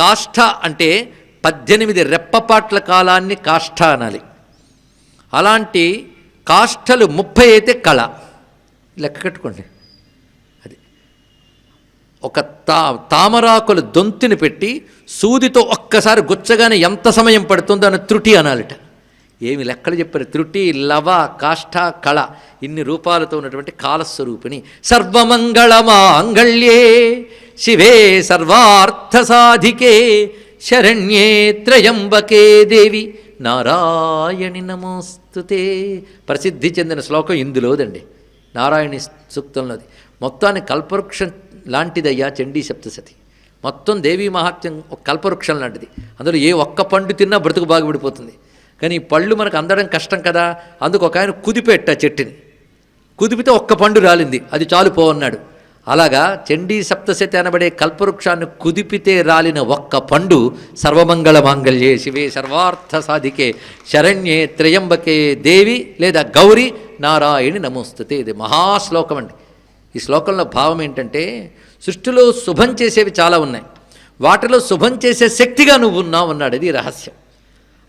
కాష్ఠ అంటే 18 రెప్పపాట్ల కాలాన్ని కాష్ఠ అనాలి. అలాంటి కాష్ఠలు 30 అయితే కళ. లెక్క కట్టుకోండి. అది ఒక తామరాకుల దొంతిని పెట్టి సూదితో ఒక్కసారి గుచ్చగానే ఎంత సమయం పడుతుందో అని త్రుటి అనాలిట. ఏమి లెక్కలు చెప్పారు. త్రుటి, లవ, కాష్ఠ, కళ ఇన్ని రూపాలతో ఉన్నటువంటి కాలస్వరూపిణి. సర్వమంగళమాంగళ్యే శివే సర్వార్థ సాధికే శరణ్యే త్రయంబకే దేవి నారాయణి నమోస్తుతే. ప్రసిద్ధి చెందిన శ్లోకం ఇందులోదండి, నారాయణి సూక్తంలోది. మొత్తాన్ని కల్పవృక్షం లాంటిదయ్యా చండీ సప్తశతి. మొత్తం దేవీ మహాత్మ్యం ఒక కల్పవృక్షం లాంటిది. అందులో ఏ ఒక్క పండు తిన్నా బ్రతుకు బాగుపడిపోతుంది. కానీ ఈ పళ్ళు మనకు అందడం కష్టం కదా. అందుకు ఒక ఆయన కుదిపెట్ట చెట్టుని, కుదిపితే ఒక్క పండు రాలింది, అది చాలు పోవన్నాడు. అలాగా చండీ సప్తశతి అనబడే కల్పవృక్షాన్ని కుదిపితే రాలిన ఒక్క పండు సర్వమంగళ మాంగళ్యే శివే సర్వార్థ సాధికే శరణ్యే త్రయంబకే దేవి లేదా గౌరీ నారాయణి నమోస్తుతే. ఇది మహాశ్లోకం అండి. ఈ శ్లోకంలో భావం ఏంటంటే, సృష్టిలో శుభం చేసేవి చాలా ఉన్నాయి, వాటిలో శుభం చేసే శక్తిగా నువ్వు ఉన్నావు అన్నాడు. ఇది రహస్యం.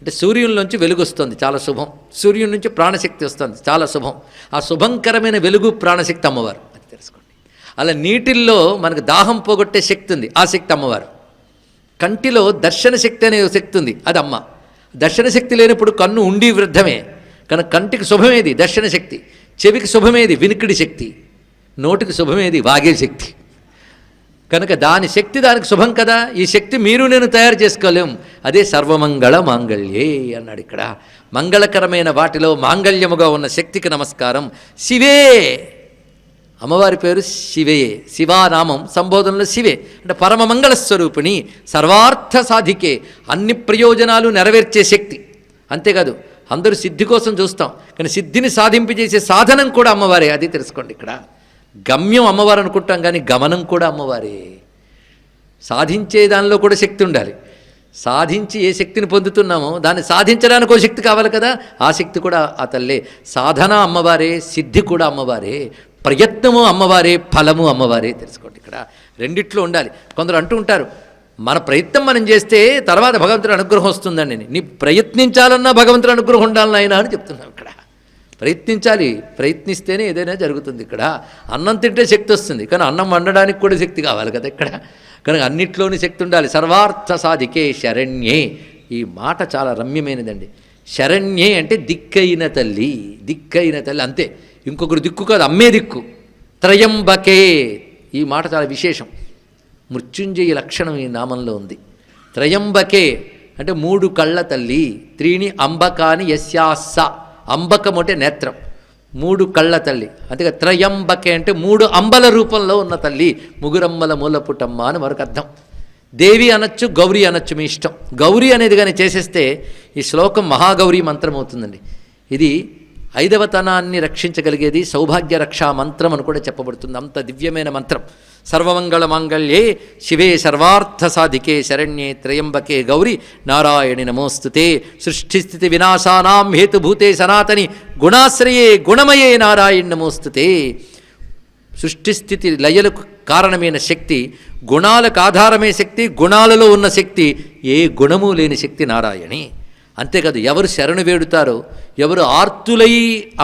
అంటే సూర్యుని నుంచి వెలుగు వస్తుంది, చాలా శుభం. సూర్యుని నుంచి ప్రాణశక్తి వస్తుంది, చాలా శుభం. ఆ శుభంకరమైన వెలుగు ప్రాణశక్తి అమ్మవారు, అది తెలుసుకోండి. అలా నీటిల్లో మనకు దాహం పోగొట్టే శక్తి ఉంది, ఆ శక్తి అమ్మవారు. కంటిలో దర్శన శక్తి అనే శక్తి ఉంది, అది అమ్మ. దర్శన శక్తి లేనప్పుడు కన్ను ఉండి వృద్ధమే. కనుక కంటికి శుభమేది దర్శన శక్తి, చెవికి శుభమేది వినికిడి శక్తి, నోటికి శుభమేది వాగే శక్తి. కనుక దాని శక్తి దానికి శుభం కదా. ఈ శక్తి మీరు నేను తయారు చేసుకోలేం. అదే సర్వమంగళ మాంగళ్యే అన్నాడు ఇక్కడ. మంగళకరమైన వాటిలో మాంగళ్యముగా ఉన్న శక్తికి నమస్కారం. శివే, అమ్మవారి పేరు శివే. శివానామం సంబోధనలో శివే అంటే పరమ మంగళ స్వరూపిణి, సర్వార్థ సాధికే, అన్ని ప్రయోజనాలు నెరవేర్చే శక్తి. అంతేకాదు అందరూ సిద్ధి కోసం చూస్తాం, కానీ సిద్ధిని సాధింపజేసే సాధనం కూడా అమ్మవారే, అది తెలుసుకోండి. ఇక్కడ గమ్యం అమ్మవారు అనుకుంటాం, కానీ గమనం కూడా అమ్మవారే. సాధించే దానిలో కూడా శక్తి ఉండాలి. సాధించి ఏ శక్తిని పొందుతున్నామో దాన్ని సాధించడానికి ఒక శక్తి కావాలి కదా, ఆ శక్తి కూడా ఆ తల్లే. సాధన అమ్మవారే, సిద్ధి కూడా అమ్మవారే, ప్రయత్నము అమ్మవారే, ఫలము అమ్మవారే. తెలుసుకోండి, ఇక్కడ రెండిట్లో ఉండాలి. కొందరు అంటూ ఉంటారు, మన ప్రయత్నం మనం చేస్తే తర్వాత భగవంతుడి అనుగ్రహం వస్తుందండి. నీ ప్రయత్నించాలన్నా భగవంతుడి అనుగ్రహం ఉండాలని ఆయన అని చెప్తున్నాం. ఇక్కడ ప్రయత్నించాలి, ప్రయత్నిస్తేనే ఏదైనా జరుగుతుంది. ఇక్కడ అన్నం తింటే శక్తి వస్తుంది, కానీ అన్నం వండడానికి కూడా శక్తి కావాలి కదా ఇక్కడ. కనుక అన్నిట్లోని శక్తి ఉండాలి. సర్వార్థ సాధికే శరణ్యే, ఈ మాట చాలా రమ్యమైనదండి. శరణ్యే అంటే దిక్కైన తల్లి, దిక్కైన తల్లి అంతే, ఇంకొకరు దిక్కు కాదు, అమ్మే దిక్కు. త్రయంబకే, ఈ మాట చాలా విశేషం. మృత్యుంజయ లక్షణం ఈ నామంలో ఉంది. త్రయంబకే అంటే 3 కళ్ళ తల్లి. త్రీణి అంబకాని యస్యాస్స, అంబకం అంటే నేత్రం, 3 కళ్ళ తల్లి. అందుకే త్రయంబకే అంటే 3 అంబల రూపంలో ఉన్న తల్లి, ముగురమ్మల మూలపుటమ్మ అని మరొక అర్థం. దేవి అనొచ్చు, గౌరీ అనొచ్చు, మీ ఇష్టం. గౌరీ అనేది కానీ చేసేస్తే ఈ శ్లోకం మహాగౌరీ మంత్రం అవుతుందండి. ఇది 5వ తనాన్ని రక్షించగలిగేది, సౌభాగ్య రక్షా మంత్రం అని కూడా చెప్పబడుతుంది. అంత దివ్యమైన మంత్రం. సర్వమంగళ మాంగళ్యే శివే సర్వార్థ సాధికే శరణ్యే త్రయంబకే గౌరీ నారాయణి నమోస్తుతే. సృష్టిస్థితి వినాశానాం హేతుభూతే సనాతని గుణాశ్రయే గుణమయే నారాయణి నమోస్తుతే. సృష్టిస్థితి లయలకు కారణమైన శక్తి, గుణాలకు ఆధారమే శక్తి, గుణాలలో ఉన్న శక్తి, ఏ గుణము లేని శక్తి నారాయణి. అంతేకాదు ఎవరు శరణు వేడుతారో, ఎవరు ఆర్తులై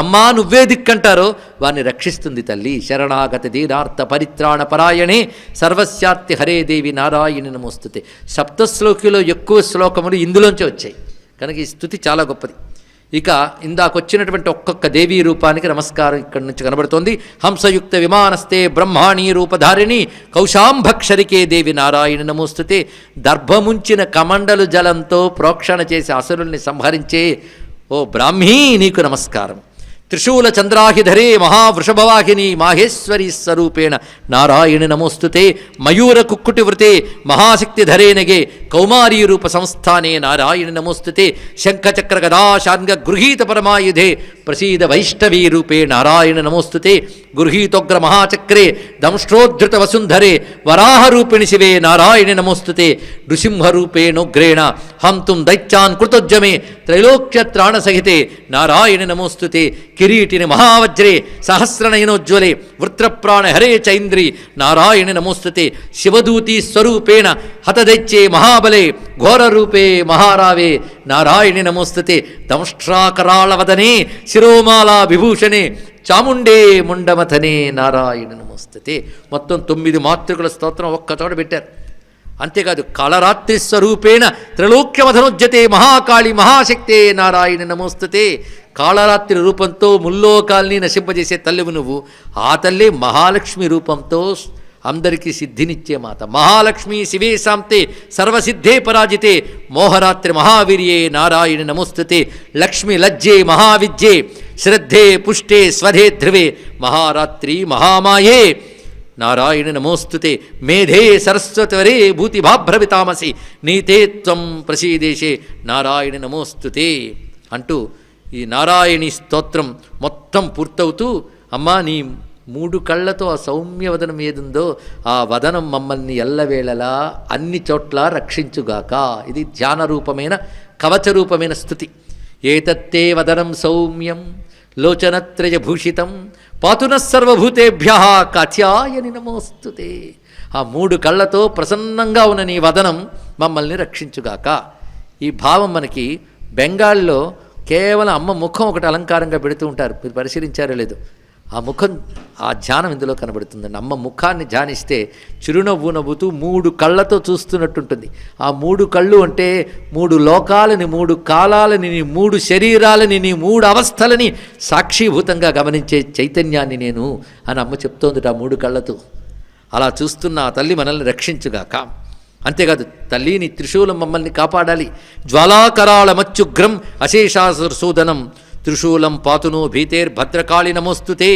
అమ్మా నువ్వే దిక్కంటారో వారిని రక్షిస్తుంది తల్లి. శరణాగత దీనార్థ పరిత్రాణ పరాయణే సర్వస్యార్తి హరే దేవి నారాయణి నమోస్తుతే. సప్తశ్లోకిలో ఎక్కువ శ్లోకములు ఇందులోంచే వచ్చాయి, కనుక ఈ స్తుతి చాలా గొప్పది. ఇక ఇందాకొచ్చినటువంటి ఒక్కొక్క దేవీ రూపానికి నమస్కారం ఇక్కడి నుంచి కనబడుతోంది. హంసయుక్త విమానస్తే బ్రహ్మాణీ రూపధారిణి కౌశాంభక్షరికే దేవి నారాయణి నమోస్తుతే. దర్భముంచిన కమండలు జలంతో ప్రోక్షణ చేసి అసురుల్ని సంహరించే ఓ బ్రాహ్మీ నీకు నమస్కారం. త్రిశూల చంద్రాహిధరే మహావృషభవాహిని మాహేశ్వరీ స్వరూపేణ నారాయణి నమోస్తుతే. మయూర కుక్కుటి వృతే మహాశక్తిధరే నగే కౌమారీ రూప సంస్థానే నారాయణి నమోస్తుతే. శంఖచక్ర గదాశార్ంగ గృహీత పరమాయుధే ప్రసీద వైష్ణవీ రూపే నారాయణ నమోస్తుతే. గృహీతోగ్ర మహాచక్రే దంష్ట్రోద్ధృత వసుంధరే వరాహరూపిణి శివే నారాయణి నమోస్తుతే. నృసింహరూపేణోగ్రేణ హంతుం దైత్యాన్ కృతోద్యమే త్రైలోక్యత్రాణసహితే నారాయణి నమోస్తుతే. కిరీటిని మహావజ్రే సహస్రనయనోజ్వలే వృత్రప్రాణ హరే చైంద్రి నారాయణ నమోస్తుతే శివదూతి స్వరూపేణ హతదైత్యే మహాబలే ఘోరరూపే మహారావే నారాయణ నమోస్తుతే దంష్ట్రాకరాళవదనే శిరోమాలా విభూషణే చాముండే ముండమథనే నారాయణ నమోస్తుతే. మొత్తం 9 మాతృకుల స్తోత్రం ఒక్కచోట పెట్టారు. అంతేకాదు కాళరాత్రి స్వరూపేణ త్రైలోక్యమధనోజ్యతే మహాకాళి మహాశక్తే నారాయణ నమోస్తుతే. కాళరాత్రి రూపంతో ముల్లోకాల్ని నశింపజేసే తల్లివు నువ్వు. ఆ తల్లి మహాలక్ష్మి రూపంతో అందరికీ సిద్ధినిచ్చే మాత. మహాలక్ష్మి శివే శాంతే సర్వసిద్ధే పరాజితే మోహరాత్రి మహావీర్యే నారాయణ నమోస్తుతే. లక్ష్మి లజ్జే మహావిద్యే శ్రద్ధే పుష్టే స్వధే ధ్రువే మహారాత్రి మహామాయే నారాయణ నమోస్తుతే. మేధే సరస్వతవరే భూతిభాభ్రవితామసి నీతే త్వం ప్రసీదేశే నారాయణ నమోస్తుతే అంటూ ఈ నారాయణి స్తోత్రం మొత్తం పూర్తవుతూ, అమ్మా నీ 3 కళ్ళతో ఆ సౌమ్య వదనం ఏదుందో ఆ వదనం మమ్మల్ని ఎల్లవేళలా అన్ని చోట్ల రక్షించుగాక. ఇది ధ్యాన రూపమైన కవచ రూపమైన స్థుతి. ఏతత్తే వదనం సౌమ్యం లోచనత్రయభూషితం పాతునఃసర్వభూతేభ్య కాత్యాయని నమోస్తుతే. ఆ 3 కళ్ళతో ప్రసన్నంగా ఉన్న నీ వదనం మమ్మల్ని రక్షించుగాక. ఈ భావం మనకి బెంగాల్లో కేవలం అమ్మ ముఖం ఒకటి అలంకారంగా పెడుతూ ఉంటారు. మీరు పరిశీలించారో లేదు, ఆ ముఖం ఆ ధ్యానం ఇందులో కనబడుతుందండి. అమ్మ ముఖాన్ని ధ్యానిస్తే చిరునవ్వు నవ్వుతూ 3 కళ్ళతో చూస్తున్నట్టుంటుంది. ఆ 3 కళ్ళు అంటే 3 లోకాలని, 3 కాలాలని, 3 శరీరాలని, 3 అవస్థలని సాక్షిభూతంగా గమనించే చైతన్యాన్ని నేను అని అమ్మ చెప్తోంది ఆ 3 కళ్ళతో. అలా చూస్తున్న ఆ తల్లి మనల్ని రక్షించుగాక. అంతేకాదు తల్లి నీ త్రిశూలం మమ్మల్ని కాపాడాలి. జ్వాలాకరాళ మత్యుగ్రం అశేషాసూదనం త్రిశూలం పాతును భీతేర్భద్రకాళి నమోస్తుతే.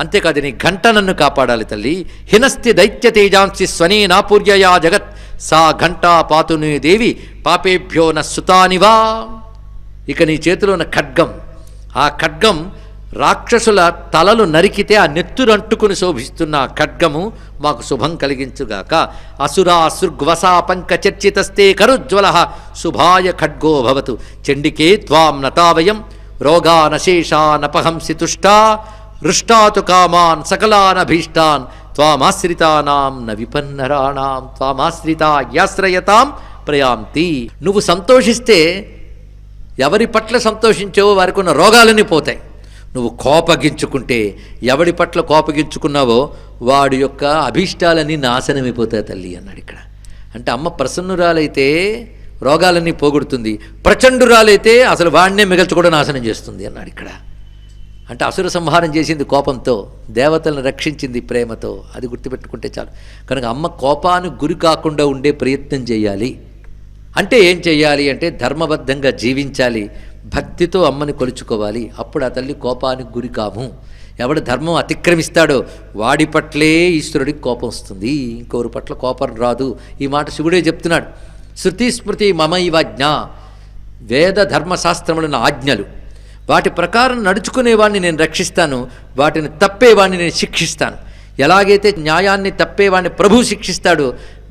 అంతేకాదు నీ ఘంట నన్ను కాపాడాలి తల్లి. హినస్తి దైత్య తేజాంసి స్వనే నాపూర్యయా జగత్ సా ఘంటా పాతును దేవి పాపేభ్యో న సుతానివా. ఇక నీ చేతిలో ఉన్న ఖడ్గం, ఆ ఖడ్గం రాక్షసుల తలలు నరికితే ఆ నెత్తురు అంటుకుని శోభిస్తున్న ఆ ఖడ్గము మాకు శుభం కలిగించుగాక. అసురా సృగ్వసా పంక చర్చితస్తే కరుజ్వల శుభాయ ఖడ్గో భవతు చండికే త్వాం నతావయం రోగానశేషానపహంసి తుష్టా హృష్టాతు కామాన్ సకలానభీష్టాన్ త్వామాశ్రితానాం న విపన్నరాణాం త్వామాశ్రితా యాశ్రయతాం ప్రయాంతి. నువ్వు సంతోషిస్తే ఎవరి పట్ల సంతోషించావో వారికి ఉన్న రోగాలన్నీ పోతాయి. నువ్వు కోపగించుకుంటే ఎవడి పట్ల కోపగించుకున్నావో వాడి యొక్క అభీష్టాలన్నీ నాశనమైపోతాయి తల్లి అన్నాడు ఇక్కడ. అంటే అమ్మ ప్రసన్నురాలైతే రోగాలన్నీ పోగొడుతుంది, ప్రచండురాలైతే అసలు వాడినే మిగల్చి కూడా నాశనం చేస్తుంది అన్నాడు ఇక్కడ. అంటే అసుర సంహారం చేసింది కోపంతో, దేవతలను రక్షించింది ప్రేమతో. అది గుర్తుపెట్టుకుంటే చాలు. కనుక అమ్మ కోపానికి గురి కాకుండా ఉండే ప్రయత్నం చేయాలి. అంటే ఏం చేయాలి అంటే ధర్మబద్ధంగా జీవించాలి, భక్తితో అమ్మని కొలుచుకోవాలి. అప్పుడు ఆ తల్లి కోపానికి గురి కాము. ఎవడు ధర్మం అతిక్రమిస్తాడో వాడి పట్లే ఈశ్వరుడికి కోపం వస్తుంది, ఇంకొకరి పట్ల కోపం రాదు. ఈ మాట శివుడే చెప్తున్నాడు. శృతి స్మృతి మమైవాజ్ఞ, వేద ధర్మశాస్త్రములను ఆజ్ఞలు, వాటి ప్రకారం నడుచుకునేవాడిని నేను రక్షిస్తాను, వాటిని తప్పేవాడిని నేను శిక్షిస్తాను. ఎలాగైతే న్యాయాన్ని తప్పేవాడిని ప్రభు శిక్షిస్తాడో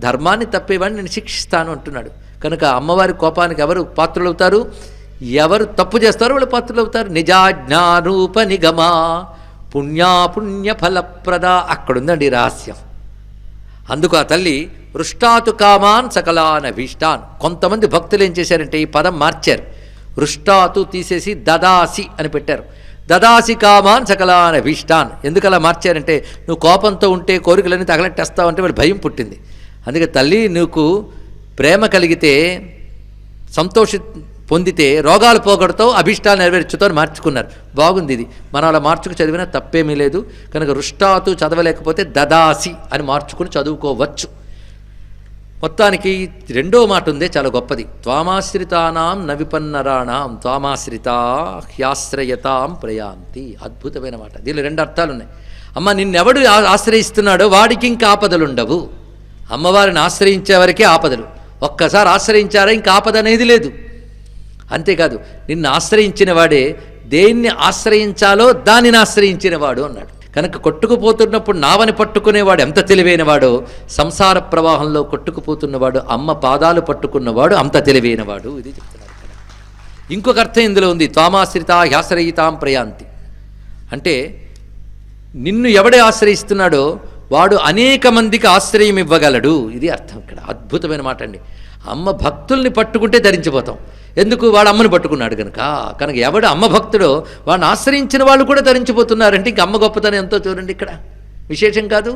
ధర్మాన్ని తప్పేవాడిని నేను శిక్షిస్తాను అంటున్నాడు. కనుక అమ్మవారి కోపానికి ఎవరు పాత్రులవుతారు? ఎవరు తప్పు చేస్తారో వాళ్ళు పాత్రులవుతారు. నిజాజ్ఞారూప నిగమా పుణ్యాపుణ్య ఫలప్రద. అక్కడుందండి రహస్యం. అందుకు ఆ తల్లి వృష్టాతు కామాన్ సకలాన్ అభీష్టాన్. కొంతమంది భక్తులు ఏం చేశారంటే ఈ పదం మార్చారు. వృష్టాతు తీసేసి దదాసి అని పెట్టారు. దదాసి కామాన్ సకలాన్ అభీష్టాన్. ఎందుకు అలా మార్చారంటే నువ్వు కోపంతో ఉంటే కోరికలన్నీ తగలెట్టేస్తావు అంటే వాళ్ళు భయం పుట్టింది. అందుకే తల్లి నీకు ప్రేమ కలిగితే సంతోషి పొందితే రోగాలు పోగొడతావు, అభిష్టాలు నెరవేర్చుతావు మార్చుకున్నారు. బాగుంది ఇది. మనం అలా మార్చుకు చదివినా తప్పేమీ లేదు. కనుక రుష్టాతు చదవలేకపోతే దదాసి అని మార్చుకుని చదువుకోవచ్చు. మొత్తానికి రెండో మాట ఉందే చాలా గొప్పది. త్వామాశ్రితానాం న విపన్నరాణాం త్వామాశ్రితా హ్యాశ్రయతాం ప్రయాంతి. అద్భుతమైన మాట. దీనిలో 2 అర్థాలు ఉన్నాయి. అమ్మ నిన్నెవడు ఆశ్రయిస్తున్నాడో వాడికి ఇంకా ఆపదలు ఉండవు. అమ్మవారిని ఆశ్రయించే వరకే ఆపదలు. ఒక్కసారి ఆశ్రయించారా ఇంకా ఆపద అనేది లేదు. అంతేకాదు నిన్ను ఆశ్రయించిన వాడే దేన్ని ఆశ్రయించాలో దానిని ఆశ్రయించిన వాడు అన్నాడు. కనుక కొట్టుకుపోతున్నప్పుడు నావని పట్టుకునేవాడు ఎంత తెలివైనవాడో, సంసార ప్రవాహంలో కొట్టుకుపోతున్నవాడు అమ్మ పాదాలు పట్టుకున్నవాడు అంత తెలివైనవాడు. ఇది చెప్తున్నాడు. ఇంకొక అర్థం ఇందులో ఉంది. త్వామాశ్రితా హ్యాశ్రయితాం ప్రయాంతి. అంటే నిన్ను ఎవడే ఆశ్రయిస్తున్నాడో వాడు అనేక మందికి ఆశ్రయం ఇవ్వగలడు. ఇది అర్థం ఇక్కడ. అద్భుతమైన మాట అండి. అమ్మ భక్తుల్ని పట్టుకుంటే ధరించిపోతాం. ఎందుకు? వాడు అమ్మని పట్టుకున్నాడు కనుక ఎవడు అమ్మ భక్తుడో వాడిని ఆశ్రయించిన వాళ్ళు కూడా ధరించిపోతున్నారంటే ఇంక అమ్మ గొప్పతనం ఎంతో చూడండి. ఇక్కడ విశేషం కాదు.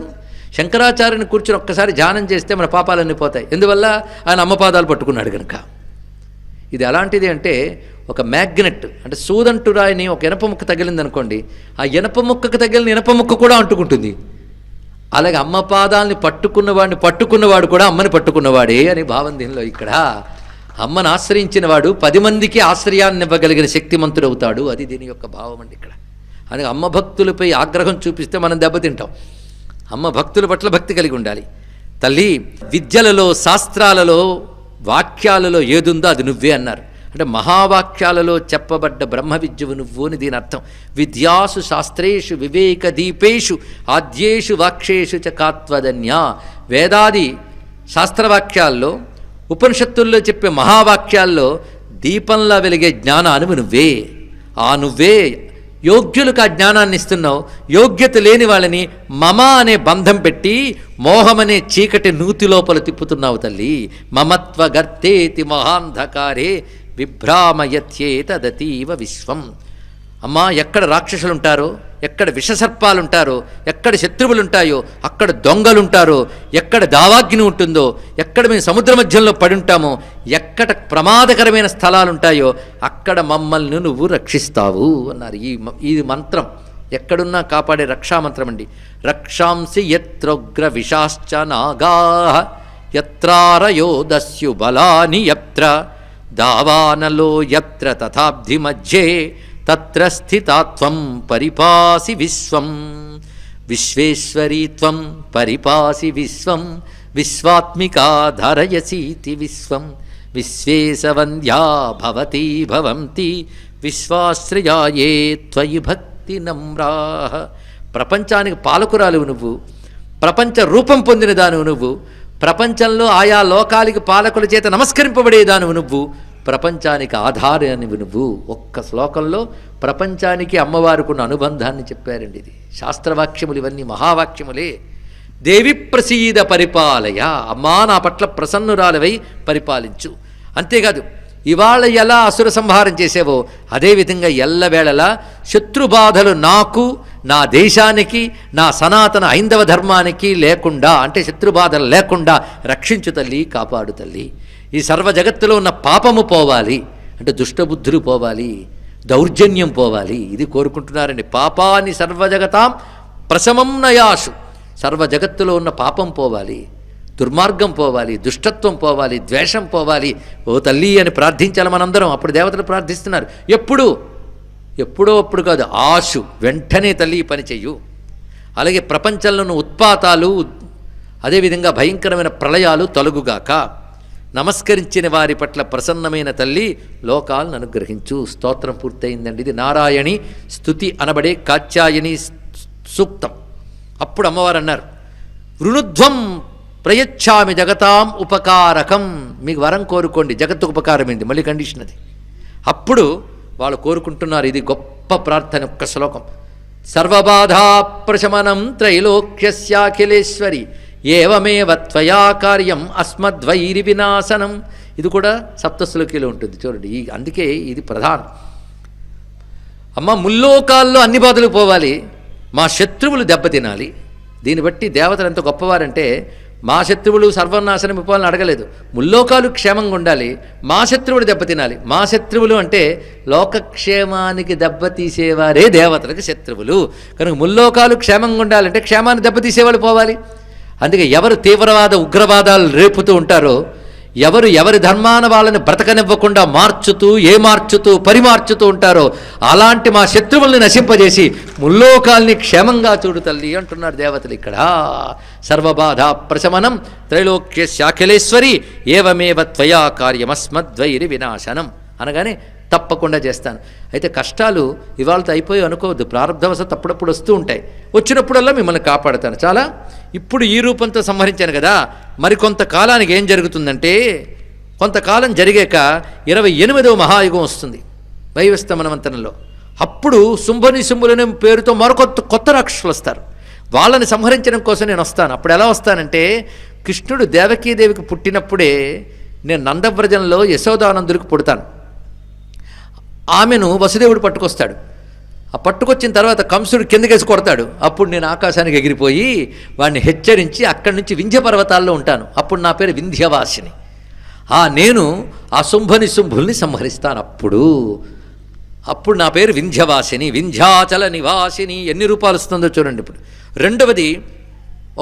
శంకరాచార్యుని కూర్చుని ఒక్కసారి ధ్యానం చేస్తే మన పాపాలన్నీ పోతాయి. ఎందువల్ల? ఆయన అమ్మ పాదాలు పట్టుకున్నాడు కనుక. ఇది ఎలాంటిది అంటే ఒక మ్యాగ్నెట్, అంటే సూదంటు రాయిని ఒక ఇనప ముక్క తగిలింది అనుకోండి, ఆ ఇనప ముక్కకు తగిలిన ఇనప ముక్క కూడా అంటుకుంటుంది. అలాగే అమ్మ పాదాలని పట్టుకున్నవాడు కూడా అమ్మని పట్టుకున్నవాడే అని భావం దీనిలో. ఇక్కడ అమ్మను ఆశ్రయించిన వాడు 10 మందికి ఆశ్రయాన్ని ఇవ్వగలిగిన శక్తిమంతుడు అవుతాడు. అది దీని యొక్క భావం అండి ఇక్కడ. అని అమ్మ భక్తులపై ఆగ్రహం చూపిస్తే మనం దెబ్బతింటాం. అమ్మ భక్తుల పట్ల భక్తి కలిగి ఉండాలి. తల్లి, విద్యలలో, శాస్త్రాలలో, వాక్యాలలో ఏదుందో అది నువ్వే అన్నారు. అంటే మహావాక్యాలలో చెప్పబడ్డ బ్రహ్మ విద్యవు నువ్వు అని దీని అర్థం. విద్యాసు శాస్త్రేషు వివేక దీపేషు ఆద్యేషు వాక్యేషు చ కాత్వదన్య. వేదాది శాస్త్రవాక్యాల్లో, ఉపనిషత్తుల్లో చెప్పే మహావాక్యాల్లో దీపంలా వెలిగే జ్ఞానాన్ని నువ్వే. నువ్వే యోగ్యులకు ఆ జ్ఞానాన్ని ఇస్తున్నావు. యోగ్యత లేని వాళ్ళని మమ అనే బంధం పెట్టి మోహమనే చీకటి నూతి లోపల తిప్పుతున్నావు తల్లి. మమత్వ గర్తేతి మహాంధకారే విభ్రామయత్యేతదతీవ విశ్వం. అమ్మా, ఎక్కడ రాక్షసులుంటారో, ఎక్కడ విషసర్పాలుంటారో, ఎక్కడ శత్రువులుంటాయో అక్కడ దొంగలుంటారో, ఎక్కడ దావాగ్ని ఉంటుందో, ఎక్కడ మేము సముద్ర మధ్యంలో పడి ఉంటామో, ఎక్కడ ప్రమాదకరమైన స్థలాలుంటాయో అక్కడ మమ్మల్ని నువ్వు రక్షిస్తావు అన్నారు. ఈ మంత్రం ఎక్కడున్నా కాపాడే రక్షామంత్రం అండి. రక్షాంసి యత్రోగ్ర విషాశ్చ నాగా యత్రారయో దస్యు బలాని యత్ర దావానలో యత్ర తథాబ్ధి మధ్యే తత్ర స్థితాత్వం పరిపాసి విశ్వం. విశ్వేశ్వరీ త్వం పరిపాసి విశ్వం. విశ్వాత్మికా ధరయసీతి విశ్వం. విశ్వేశవంద్యా భవతి భవంతి విశ్వాశ్రయాయే త్వయి భక్తి నమ్రాః. ప్రపంచానికి పాలకురాలు నువ్వు, ప్రపంచ రూపం పొందిన దానివి నువ్వు, ప్రపంచంలో ఆయా లోకాలకి పాలకుల చేత నమస్కరింపబడేదానివి నువ్వు, ప్రపంచానికి ఆధారానివి నువ్వు. ఒక్క శ్లోకంలో ప్రపంచానికి అమ్మవారికి ఉన్న అనుబంధాన్ని చెప్పారండి. ఇది శాస్త్రవాక్యములు, ఇవన్నీ మహావాక్యములే. దేవి ప్రసీద పరిపాలయ. అమ్మా, నా పట్ల ప్రసన్నురాలవై పరిపాలించు. అంతేకాదు, ఇవాళ ఎలా అసుర సంహారం చేసేవో అదేవిధంగా ఎల్లవేళలా శత్రుబాధలు నాకు, నా దేశానికి, నా సనాతన హైందవ ధర్మానికి లేకుండా, అంటే శత్రుబాధలు లేకుండా రక్షించు తల్లి, కాపాడు తల్లి. ఈ సర్వ జగత్తులో ఉన్న పాపము పోవాలి, అంటే దుష్టబుద్ధులు పోవాలి, దౌర్జన్యం పోవాలి. ఇది కోరుకుంటున్నారండి. పాపాన్ని సర్వజగతాం ప్రశమం నయాసు. సర్వ జగత్తులో ఉన్న పాపం పోవాలి, దుర్మార్గం పోవాలి, దుష్టత్వం పోవాలి, ద్వేషం పోవాలి. ఓ తల్లి అని ప్రార్థించాలి మనందరం. అప్పుడు దేవతలు ప్రార్థిస్తున్నారు. ఎప్పుడో అప్పుడు కాదు, ఆశు వెంటనే తల్లి పని చెయ్యు. అలాగే ప్రపంచంలోని ఉత్పాతాలు, అదేవిధంగా భయంకరమైన ప్రళయాలు తొలగుగాక. నమస్కరించిన వారి పట్ల ప్రసన్నమైన తల్లి లోకాలను అనుగ్రహించు. స్తోత్రం పూర్తయిందండి. ఇది నారాయణి స్తుతి అనబడే కాత్యాయని సూక్తం. అప్పుడు అమ్మవారు అన్నారు, వృణుధ్వం ప్రయచ్ఛామి జగతాం ఉపకారకం. మీకు వరం కోరుకోండి, జగత్తుకు ఉపకారమైంది. మళ్ళీ కండిషన్ అది. అప్పుడు వాళ్ళు కోరుకుంటున్నారు. ఇది గొప్ప ప్రార్థన. ఒక్క శ్లోకం. సర్వబాధా ప్రశమనం త్రైలోక్యస్యాఖిలేశ్వరి ఏవమేవ త్వయా కార్యం అస్మద్వైరి వినాశనం. ఇది కూడా సప్తశ్లోకిలో ఉంటుంది చూడండి. అందుకే ఇది ప్రధానం. అమ్మ, ముల్లోకాల్లో అన్ని బాధలు పోవాలి, మా శత్రువులు దెబ్బతినాలి. దీన్ని బట్టి దేవతలు ఎంత గొప్పవారంటే, మా శత్రువులు సర్వనాశనం ఇవ్వాలని అడగలేదు. ముల్లోకాలు క్షేమంగా ఉండాలి, మా శత్రువులు దెబ్బతినాలి. మా శత్రువులు అంటే లోకక్షేమానికి దెబ్బతీసేవారే దేవతలకు శత్రువులు. కనుక ముల్లోకాలు క్షేమంగా ఉండాలంటే క్షేమాన్ని దెబ్బతీసేవాళ్ళు పోవాలి. అందుకే ఎవరు తీవ్రవాద ఉగ్రవాదాలు రేపుతూ ఉంటారో, ఎవరి ధర్మాన వాళ్ళని బ్రతకనివ్వకుండా మార్చుతూ పరిమార్చుతూ ఉంటారో అలాంటి మా శత్రువుల్ని నశింపజేసి ముల్లోకాల్ని క్షేమంగా చూడు తల్లి అంటున్నారు దేవతలు ఇక్కడ. సర్వబాధ ప్రశమనం త్రైలోక్యస్యాఖిలేశ్వరి ఏవమేవ త్వయా కార్యమస్మద్వైరి వినాశనం అనగానే తప్పకుండా చేస్తాను. అయితే కష్టాలు ఇవాళతో అయిపోయి అనుకోవద్దు. ప్రారంధవశత్తు అప్పుడప్పుడు వస్తూ ఉంటాయి. వచ్చినప్పుడల్లా మిమ్మల్ని కాపాడుతాను. చాలా ఇప్పుడు ఈ రూపంతో సంహరించాను కదా, మరికొంతకాలానికి ఏం జరుగుతుందంటే, కొంతకాలం జరిగాక 28వ మహాయుగం వస్తుంది వైవస్వత మనవంతరంలో. అప్పుడు శుంభనిశుంభులనే పేరుతో కొత్త రాక్షసులు వస్తారు. వాళ్ళని సంహరించడం కోసం నేను వస్తాను. అప్పుడు ఎలా వస్తానంటే, కృష్ణుడు దేవకీదేవికి పుట్టినప్పుడే నేను నందవ్రజంలో యశోదానందుడికి పుడతాను. ఆమెను వసుదేవుడు పట్టుకొస్తాడు. ఆ పట్టుకొచ్చిన తర్వాత కంసుడు కిందకేసి కొడతాడు. అప్పుడు నేను ఆకాశానికి ఎగిరిపోయి వాడిని హెచ్చరించి అక్కడి నుంచి వింధ్య పర్వతాల్లో ఉంటాను. అప్పుడు నా పేరు వింధ్యవాసిని. నేను ఆ శుంభుల్ని సంహరిస్తాను. అప్పుడు నా పేరు వింధ్యవాసిని, వింధ్యాచల నివాసిని. ఎన్ని రూపాలు వస్తుందో చూడండి. ఇప్పుడు రెండవది,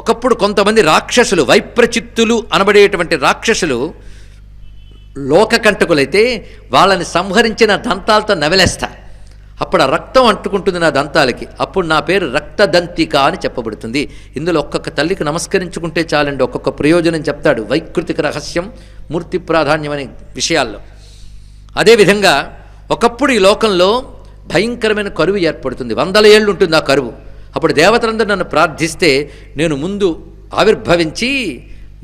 ఒకప్పుడు కొంతమంది రాక్షసులు, వైప్రచిత్తులు అనబడేటువంటి రాక్షసులు లోకకంటకులైతే వాళ్ళని సంహరించిన దంతాలతో నవలేస్తారు. అప్పుడు ఆ రక్తం అంటుకుంటుంది నా దంతాలకి. అప్పుడు నా పేరు రక్తదంతిక అని చెప్పబడుతుంది. ఇందులో ఒక్కొక్క తల్లికి నమస్కరించుకుంటే చాలండి, ఒక్కొక్క ప్రయోజనం చెప్తాడు. వైకృతిక రహస్యం, మూర్తి ప్రాధాన్యం అనే విషయాల్లో. అదేవిధంగా ఒకప్పుడు ఈ లోకంలో భయంకరమైన కరువు ఏర్పడుతుంది. 100 ఏళ్ళు ఉంటుంది ఆ కరువు. అప్పుడు దేవతలందరూ నన్ను ప్రార్థిస్తే నేను ముందు ఆవిర్భవించి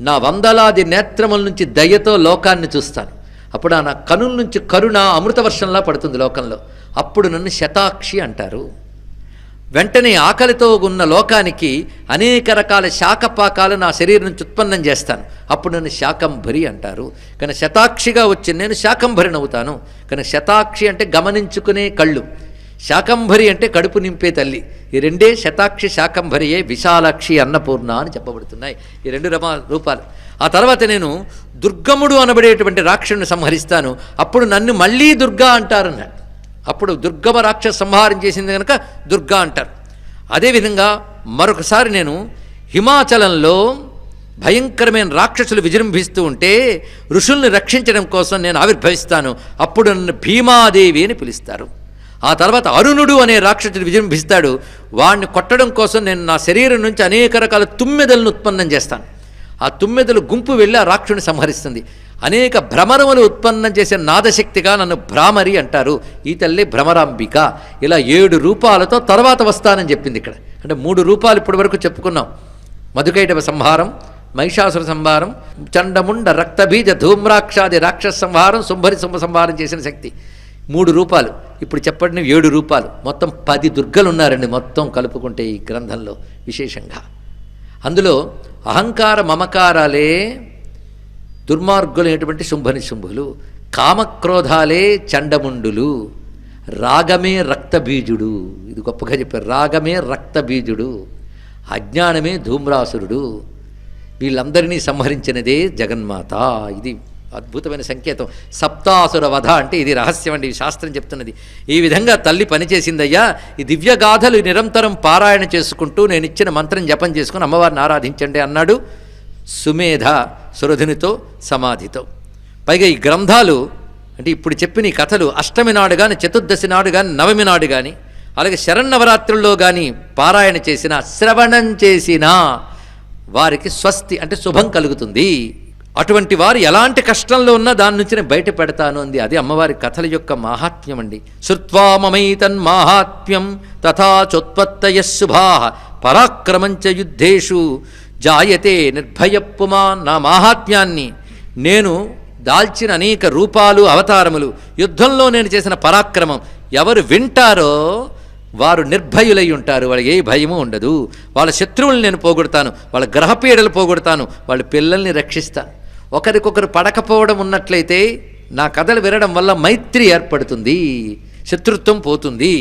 నా 100 నేత్రముల నుంచి దయతో లోకాన్ని చూస్తాను. అప్పుడు నా కనుల నుంచి కరుణ అమృత వర్షంలా పడుతుంది లోకంలో. అప్పుడు నన్ను శతాక్షి అంటారు. వెంటనే ఆకలితో ఉన్న లోకానికి అనేక రకాల శాఖపాకాలు నా శరీరం నుంచి ఉత్పన్నం చేస్తాను. అప్పుడు నన్ను శాకంభరి అంటారు. కానీ శతాక్షిగా వచ్చి నేను శాకంభరిని అవుతాను. కానీ శతాక్షి అంటే గమనించుకునే కళ్ళు, శాకంభరి అంటే కడుపు నింపే తల్లి. ఈ రెండే శతాక్షి శాకంభరియే విశాలాక్షి అన్నపూర్ణ అని చెప్పబడుతున్నాయి. ఈ 2 రూపాలు. ఆ తర్వాత నేను దుర్గముడు అనబడేటువంటి రాక్షసుని సంహరిస్తాను. అప్పుడు నన్ను మళ్ళీ దుర్గా అంటారన్నాడు. అప్పుడు దుర్గమ రాక్షస సంహారం చేసింది కనుక దుర్గా అంటారు. అదేవిధంగా మరొకసారి నేను హిమాచలంలో భయంకరమైన రాక్షసులు విజృంభిస్తూ ఉంటే ఋషుల్ని రక్షించడం కోసం నేను ఆవిర్భవిస్తాను. అప్పుడు నన్ను భీమాదేవి అని పిలుస్తారు. ఆ తర్వాత అరుణుడు అనే రాక్షసుడు విజృంభిస్తాడు. వాడిని కొట్టడం కోసం నేను నా శరీరం నుంచి అనేక రకాల తుమ్మెదలను ఉత్పన్నం చేస్తాను. ఆ తుమ్మెదలు గుంపు వెళ్ళి ఆ రాక్షసుని సంహరిస్తుంది. అనేక భ్రమరములు ఉత్పన్నం చేసే నాదశక్తిగా నన్ను భ్రామరి అంటారు. ఈ తల్లి భ్రమరాంబిక. ఇలా 7 రూపాలతో తర్వాత వస్తానని చెప్పింది ఇక్కడ. అంటే 3 రూపాలు ఇప్పటి వరకు చెప్పుకున్నాం. మధుకైటవ సంహారం, మహిషాసుర సంహారం, చండముండ రక్తబీజ ధూమ్రాక్షాది రాక్షస సంహారం, శుంభరి సంహారం చేసిన శక్తి. 3 రూపాలు. ఇప్పుడు చెప్పండి 7 రూపాలు. మొత్తం 10 దుర్గలు ఉన్నారండి మొత్తం కలుపుకుంటే ఈ గ్రంథంలో విశేషంగా. అందులో అహంకార మమకారాలే దుర్మార్గులైనటువంటి శుంభులు, కామక్రోధాలే చండముండులు, రాగమే రక్తబీజుడు. ఇది గొప్పగా చెప్పారు. రాగమే రక్తబీజుడు, అజ్ఞానమే ధూమ్రాసురుడు. వీళ్ళందరినీ సంహరించినదే జగన్మాత. ఇది అద్భుతమైన సంకేతం. సప్తాసుర వధ అంటే ఇది రహస్యం అండి, శాస్త్రం చెప్తున్నది. ఈ విధంగా తల్లి పనిచేసిందయ్యా. ఈ దివ్యగాథలు నిరంతరం పారాయణ చేసుకుంటూ నేను ఇచ్చిన మంత్రం జపం చేసుకుని అమ్మవారిని ఆరాధించండి అన్నాడు సుమేధ సురధునితో సమాధితో. పైగా ఈ గ్రంథాలు అంటే ఇప్పుడు చెప్పిన ఈ కథలు అష్టమి నాడు కానీ, చతుర్దశి నాడు కానీ, నవమి నాడు కానీ, అలాగే శరన్నవరాత్రుల్లో కానీ పారాయణ చేసిన, శ్రవణం చేసిన వారికి స్వస్తి అంటే శుభం కలుగుతుంది. అటువంటి వారు ఎలాంటి కష్టంలో ఉన్నా దాని నుంచి నేను బయట పెడతాను అంది. అది అమ్మవారి కథల యొక్క మాహాత్మ్యం అండి. శృత్వా మమైతన్ మాహాత్మ్యం తథా చోత్పత్తయ శుభా పరాక్రమంచ యుద్ధేషు జాయతే నిర్భయప్పుమా. నా మాహాత్మ్యాన్ని, నేను దాల్చిన అనేక రూపాలు అవతారములు, యుద్ధంలో నేను చేసిన పరాక్రమం ఎవరు వింటారో వారు నిర్భయులై ఉంటారు. వాళ్ళకి ఏ భయము ఉండదు. వాళ్ళ శత్రువులను నేను పోగొడతాను, వాళ్ళ గ్రహపీడలు పోగొడతాను, వాళ్ళ పిల్లల్ని రక్షిస్తాను. ఒకరికొకరు పడకపోవడం ఉన్నట్లయితే నా కథలు వినడం వల్ల మైత్రి ఏర్పడుతుంది, శత్రుత్వం పోతుంది.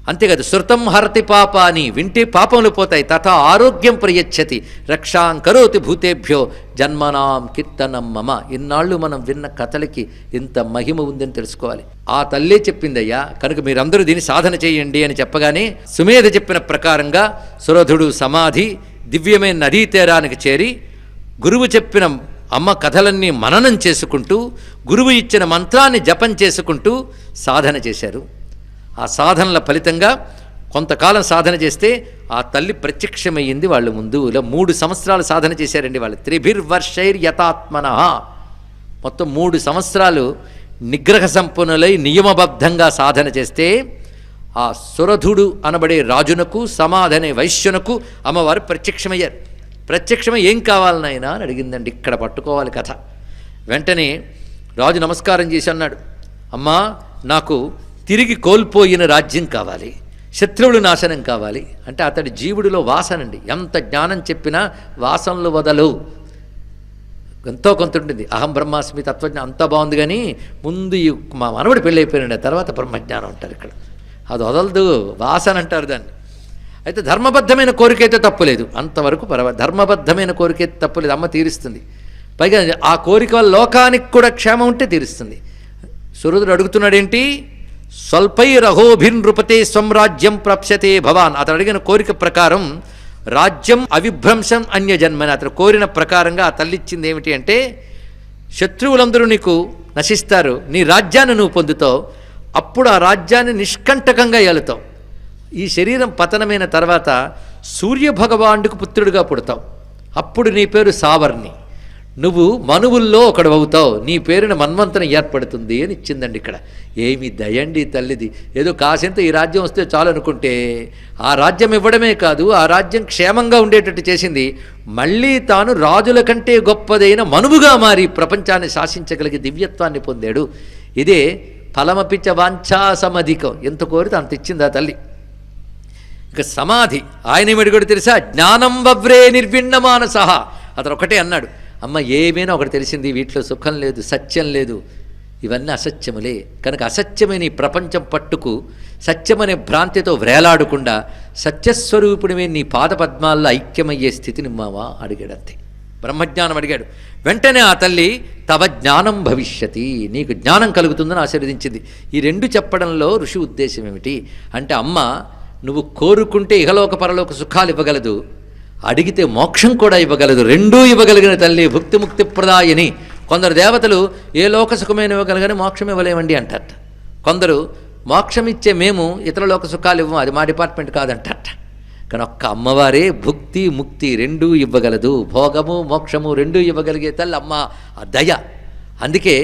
అంతేకాదు శృతం హరతి పాపాని, వింటే పాపములు పోతాయి. తథా ఆరోగ్యం ప్రయచ్చతి రక్షాం కరోతి భూతేభ్యో జన్మనాం కీర్తనం మమ. ఇన్నాళ్ళు మనం విన్న కథలకి ఇంత మహిమ ఉందని తెలుసుకోవాలి. ఆ తల్లే చెప్పిందయ్యా, కనుక మీరందరూ దీన్ని సాధన చేయండి అని చెప్పగానే సుమేధ చెప్పిన ప్రకారంగా సురధుడు సమాధి దివ్యమైన నదీ తీరానికి చేరి గురువు చెప్పిన అమ్మ కథలన్నీ మననం చేసుకుంటూ, గురువు ఇచ్చిన మంత్రాన్ని జపం చేసుకుంటూ సాధన చేశారు. ఆ సాధనల ఫలితంగా కొంతకాలం సాధన చేస్తే ఆ తల్లి ప్రత్యక్షమయ్యింది వాళ్ళ ముందు. ఇలా 3 సంవత్సరాలు సాధన చేశారండి వాళ్ళు. 3 వర్షైర్యతాత్మన. మొత్తం 3 సంవత్సరాలు నిగ్రహ సంపన్నులై నియమబద్ధంగా సాధన చేస్తే ఆ సురధుడు అనబడే రాజునకు, సమాధనే వైశ్యునకు అమ్మవారు ప్రత్యక్షమయ్యారు. ప్రత్యక్షమై ఏం కావాలనైనా అని అడిగిందండి. ఇక్కడ పట్టుకోవాలి కథ. వెంటనే రాజు నమస్కారం చేసి అన్నాడు, అమ్మా నాకు తిరిగి కోల్పోయిన రాజ్యం కావాలి, శత్రువులు నాశనం కావాలి అంటే అతడి జీవుడిలో వాసనండి. ఎంత జ్ఞానం చెప్పినా వాసనలు వదలు, ఎంతో కొంత ఉంటుంది. అహం బ్రహ్మాస్మి తత్వజ్ఞానం అంతా బాగుంది, కానీ ముందు మా మనవడి పెళ్ళి అయిపోయినాడు, తర్వాత బ్రహ్మజ్ఞానం అంటారు ఇక్కడ. అది వదలదు, వాసన అంటారు దాన్ని. అయితే ధర్మబద్ధమైన కోరిక అయితే తప్పులేదు, అంతవరకు ధర్మబద్ధమైన కోరిక అయితే తప్పులేదు, అమ్మ తీరుస్తుంది. పైగా ఆ కోరిక వల్ల లోకానికి కూడా క్షేమం ఉంటే తీరుస్తుంది. సురదుడు అడుగుతున్నాడేంటి, స్వల్పైరహోభినృపతే స్వరాజ్యం ప్రాప్స్యతే భవాన్. అతడు అడిగిన కోరిక ప్రకారం రాజ్యం అవిభ్రంశం అన్యజన్మని, అతడు కోరిన ప్రకారంగా ఆ తల్లిచ్చింది ఏమిటి అంటే, శత్రువులందరూ నీకు నశిస్తారు, నీ రాజ్యాన్ని నువ్వు పొందుతావు, అప్పుడు ఆ రాజ్యాన్ని నిష్కంటకంగా ఏలుతావు. ఈ శరీరం పతనమైన తర్వాత సూర్యభగవానుడికి పుత్రుడిగా పుడతావు, అప్పుడు నీ పేరు సావర్ణి, నువ్వు మనువుల్లో ఒకడు అవుతావు, నీ పేరున మన్వంతరం ఏర్పడుతుంది అని ఇచ్చిందండి ఇక్కడ. ఏమి దయండి తల్లిది. ఏదో కాసింత ఈ రాజ్యం వస్తే చాలు అనుకుంటే ఆ రాజ్యం ఇవ్వడమే కాదు, ఆ రాజ్యం క్షేమంగా ఉండేటట్టు చేసింది. మళ్ళీ తాను రాజుల కంటే గొప్పదైన మనువుగా మారి ప్రపంచాన్ని శాసించగలిగే దివ్యత్వాన్ని పొందాడు. ఇదే ఫలమపిచ వాంఛా సమధికం, ఎంత కోరితే అంత ఇచ్చింది ఆ తల్లి. ఇక సమాధి, ఆయన ఏమడిగాడు తెలుసా, జ్ఞానం వవ్రే నిర్విణ్ణ మానసః. అతను ఒకటే అన్నాడు, అమ్మ ఏమైనా ఒకటి తెలిసింది, వీటిలో సుఖం లేదు, సత్యం లేదు, ఇవన్నీ అసత్యములే. కనుక అసత్యమైన ఈ ప్రపంచం పట్టుకు సత్యమనే భ్రాంతితో వ్రేలాడకుండా సత్యస్వరూపుడిమే నీ పాదపద్మాల్లో ఐక్యమయ్యే స్థితిని మావా అడిగాడంతే. బ్రహ్మజ్ఞానం అడిగాడు. వెంటనే ఆ తల్లి తవ జ్ఞానం భవిష్యతి, నీకు జ్ఞానం కలుగుతుందని ఆశీర్వదించింది. ఈ రెండు చెప్పడంలో ఋషి ఉద్దేశం ఏమిటి అంటే, అమ్మ నువ్వు కోరుకుంటే ఇహలోక పరలోక సుఖాలు ఇవ్వగలదు, అడిగితే మోక్షం కూడా ఇవ్వగలదు, రెండూ ఇవ్వగలిగిన తల్లి భుక్తి ముక్తి ప్రదాయని. కొందరు దేవతలు ఏ లోక సుఖమైన ఇవ్వగలగని మోక్షం ఇవ్వలేమండి అంటారట. కొందరు మోక్షం ఇచ్చే మేము ఇతర లోక సుఖాలు ఇవ్వం, అది మా డిపార్ట్మెంట్ కాదంటారట. కానీ ఒక్క అమ్మవారే భుక్తి ముక్తి రెండూ ఇవ్వగలదు, భోగము మోక్షము రెండూ ఇవ్వగలిగే తల్లి అమ్మ. ఆ దయ, అందుకే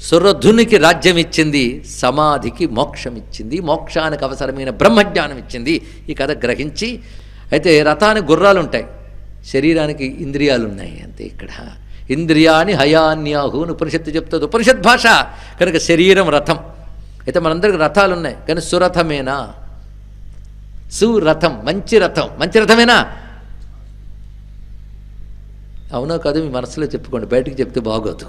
సురధునికి రాజ్యం ఇచ్చింది, సమాధికి మోక్షం ఇచ్చింది, మోక్షానికి అవసరమైన బ్రహ్మజ్ఞానం ఇచ్చింది. ఈ కథ గ్రహించి, అయితే రథానికి గుర్రాలు ఉంటాయి, శరీరానికి ఇంద్రియాలు ఉన్నాయి అంతే. ఇక్కడ ఇంద్రియాని హయాన్యాహు అని ఉపనిషత్తు చెప్తుంది, ఉపనిషత్ భాష. కనుక శరీరం రథం. అయితే మనందరికి రథాలు ఉన్నాయి, కానీ సురథమేనా? సురథం, మంచి రథం, మంచి రథమేనా? అవునో కాదు మీ మనసులో చెప్పుకోండి, బయటికి చెప్తే బాగోదు.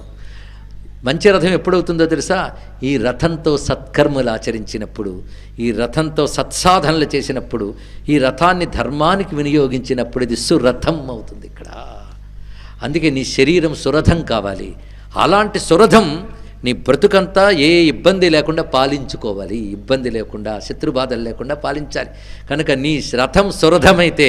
మంచి రథం ఎప్పుడవుతుందో తెలుసా, ఈ రథంతో సత్కర్మలు ఆచరించినప్పుడు, ఈ రథంతో సత్సాధనలు చేసినప్పుడు, ఈ రథాన్ని ధర్మానికి వినియోగించినప్పుడు ఇది సురథం అవుతుంది ఇక్కడ. అందుకే నీ శరీరం సురథం కావాలి. అలాంటి సురథం నీ బ్రతుకంతా ఏ ఇబ్బంది లేకుండా పాలించుకోవాలి, ఇబ్బంది లేకుండా శత్రుబాధలు లేకుండా పాలించాలి. కనుక నీ రథం సురథమైతే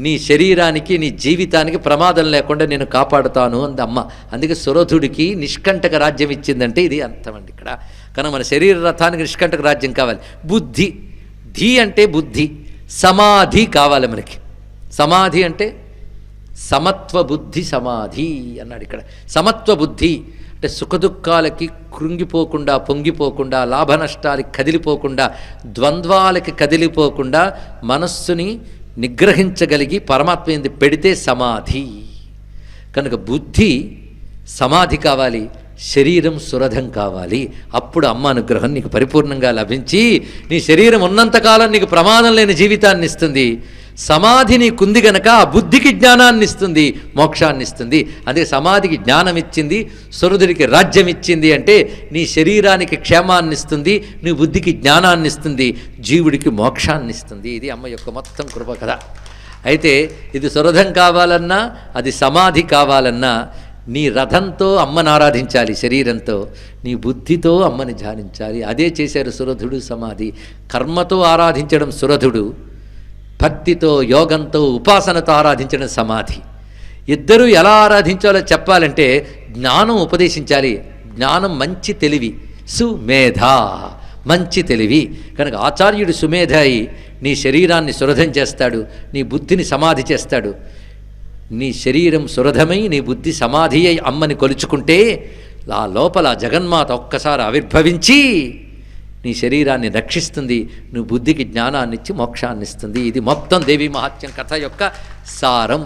నీ శరీరానికి నీ జీవితానికి ప్రమాదం లేకుండా నేను కాపాడుతాను అంది అమ్మ. అందుకే సురథుడికి నిష్కంటక రాజ్యం ఇచ్చిందంటే ఇది అర్థమండి ఇక్కడ. కనుక మన శరీర రథానికి నిష్కంటక రాజ్యం కావాలి. బుద్ధి, ధీ అంటే బుద్ధి, సమాధి కావాలి మనకి. సమాధి అంటే సమత్వ బుద్ధి, సమాధి అన్నాడు ఇక్కడ. సమత్వ బుద్ధి అంటే సుఖదుఖాలకి కృంగిపోకుండా, పొంగిపోకుండా, లాభ నష్టాలకి కదిలిపోకుండా, ద్వంద్వాలకి కదిలిపోకుండా మనస్సుని నిగ్రహించగలిగి పరమాత్మ ఎందు పెడితే సమాధి. కనుక బుద్ధి సమాధి కావాలి, శరీరం సురథం కావాలి. అప్పుడు అమ్మ అనుగ్రహం నీకు పరిపూర్ణంగా లభించి నీ శరీరం ఉన్నంతకాలం నీకు ప్రమాదం లేని జీవితాన్ని ఇస్తుంది. సమాధి నీకుంది గనక ఆ బుద్ధికి జ్ఞానాన్ని ఇస్తుంది, మోక్షాన్ని ఇస్తుంది. అదే సమాధికి జ్ఞానం ఇచ్చింది, సురధుడికి రాజ్యం ఇచ్చింది. అంటే నీ శరీరానికి క్షేమాన్ని ఇస్తుంది, నీ బుద్ధికి జ్ఞానాన్ని ఇస్తుంది, జీవుడికి మోక్షాన్ని ఇస్తుంది. ఇది అమ్మ యొక్క మొత్తం కృప కదా. అయితే ఇది సురథం కావాలన్నా, అది సమాధి కావాలన్నా నీ రథంతో అమ్మను ఆరాధించాలి, శరీరంతో, నీ బుద్ధితో అమ్మని ధ్యానించాలి. అదే చేశారు సురధుడు సమాధి. కర్మతో ఆరాధించడం సురధుడు, భక్తితో యోగంతో ఉపాసనతో ఆరాధించడం సమాధి. ఇద్దరూ ఎలా ఆరాధించాలో చెప్పాలంటే జ్ఞానం ఉపదేశించాలి. జ్ఞానం మంచి తెలివి, సుమేధ మంచి తెలివి. కనుక ఆచార్యుడు సుమేధ అయి నీ శరీరాన్ని సురథం చేస్తాడు, నీ బుద్ధిని సమాధి చేస్తాడు. నీ శరీరం సురథమై నీ బుద్ధి సమాధి అయి అమ్మని కొలుచుకుంటే ఆ లోపల జగన్మాత ఒక్కసారి ఆవిర్భవించి నీ శరీరాన్ని రక్షిస్తుంది, నువ్వు బుద్ధికి జ్ఞానాన్ని ఇచ్చి మోక్షాన్ని ఇస్తుంది. ఇది మొత్తం దేవీ మహాత్మ్యం కథ యొక్క సారం.